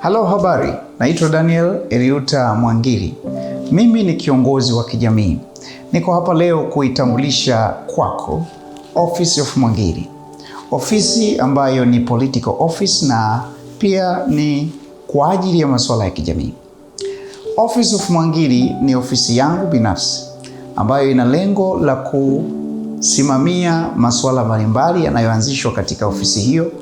Halo, habari. Naitwa Daniel Eliuta Mwangili. Mimi ni kiongozi wa kijamii. Niko hapa leo kuitambulisha kwako Office of Mwangili. Ofisi ambayo ni political office na pia ni kwa ajili ya masuala ya kijamii. Office of Mwangili ni ofisi yangu binafsi ambayo ina lengo la kusimamia masuala mbalimbali yanayoanzishwa katika ofisi hiyo,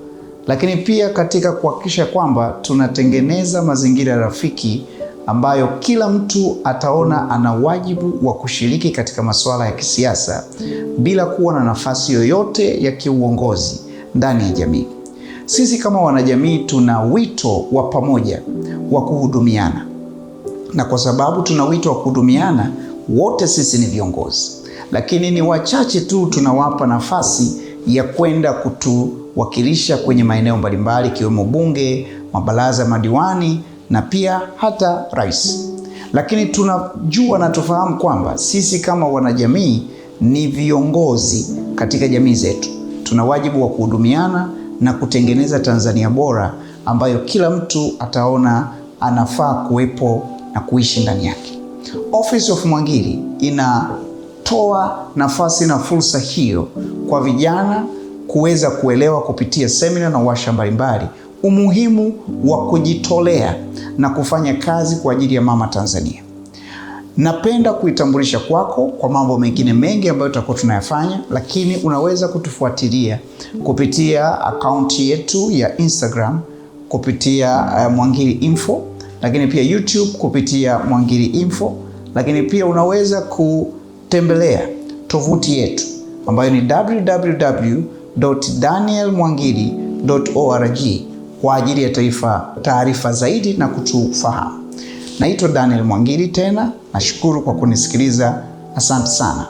lakini pia katika kuhakikisha kwamba tunatengeneza mazingira rafiki ambayo kila mtu ataona ana wajibu wa kushiriki katika masuala ya kisiasa bila kuwa na nafasi yoyote ya kiuongozi ndani ya jamii. Sisi kama wanajamii tuna wito wa pamoja wa kuhudumiana, na kwa sababu tuna wito wa kuhudumiana, wote sisi ni viongozi, lakini ni wachache tu tunawapa nafasi ya kwenda kutuwakilisha kwenye maeneo mbalimbali ikiwemo bunge, mabaraza madiwani na pia hata rais. Lakini tunajua na tufahamu kwamba sisi kama wanajamii ni viongozi katika jamii zetu. Tuna wajibu wa kuhudumiana na kutengeneza Tanzania bora ambayo kila mtu ataona anafaa kuwepo na kuishi ndani yake. Office of Mwangili inatoa nafasi na fursa hiyo kwa vijana kuweza kuelewa kupitia semina na warsha mbalimbali umuhimu wa kujitolea na kufanya kazi kwa ajili ya mama Tanzania. Napenda kuitambulisha kwako kwa mambo mengine mengi ambayo tutakuwa tunayafanya, lakini unaweza kutufuatilia kupitia akaunti yetu ya Instagram kupitia Mwangili Info, lakini pia YouTube kupitia Mwangili Info, lakini pia unaweza kutembelea tovuti yetu ambayo ni www.danielmwangili.org kwa ajili ya taarifa zaidi na kutufahamu. Naitwa Daniel Mwangili tena, nashukuru kwa kunisikiliza. Asante sana.